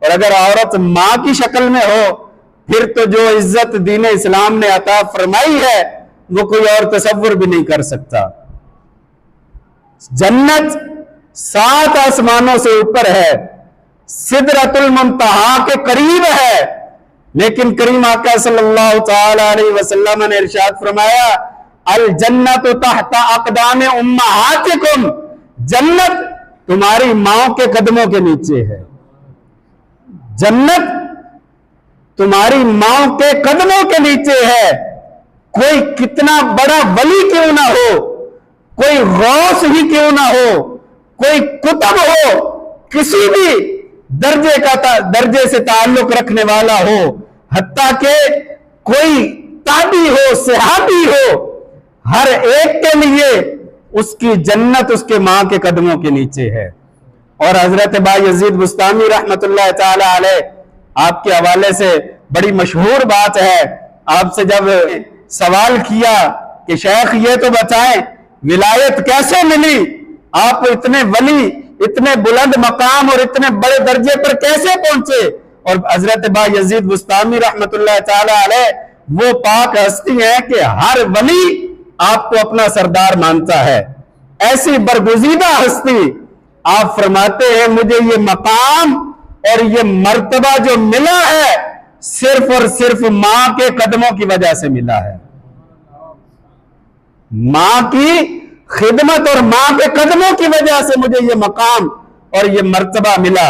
और अगर औरत मां की शक्ल में हो फिर तो जो इज्जत दीन इस्लाम ने अता फरमाई है वो कोई और तसव्वुर भी नहीं कर सकता। जन्नत 7 आसमानों से ऊपर है, सिदरतुल मुंतहा के करीब है, लेकिन करीम आका सल्लल्लाहु तआला अलैहि वसल्लम ने इरशाद फरमाया अल जन्नतु तहता अक़दाम उम्महातिकुम, जन्नत तुम्हारी मां के कदमों के नीचे है। जन्नत तुम्हारी मां के कदमों के नीचे है। कोई कितना बड़ा वली क्यों ना हो, कोई गौस ही क्यों ना हो, कोई कुतुब हो, किसी भी दर्जे से ताल्लुक रखने वाला हो, हत्ता के कोई ताबी हो, सहाबी हो, हर एक के लिए उसकी जन्नत उसके मां के कदमों के नीचे है। और हजरत बायजीद बुस्तामी रहमतुल्लाह ताला अलैह आपके हवाले से बड़ी मशहूर बात है, आपसे जब सवाल किया कि शेख ये तो बताएं विलायत कैसे मिली, आप इतने वली, इतने बुलंद मकाम और इतने बड़े दर्जे पर कैसे पहुंचे, और हजरत बायजीद बुस्तामी रहमतुल्लाह ताला अलैह वो पाक हस्ती है कि हर वली आपको अपना सरदार मानता है। ऐसी बरगुजीदा हस्ती, आप फरमाते हैं मुझे ये मकाम और ये मर्तबा जो मिला है सिर्फ और सिर्फ मां के कदमों की वजह से मिला है। मां की खिदमत और मां के कदमों की वजह से मुझे ये मकाम और ये मर्तबा मिला।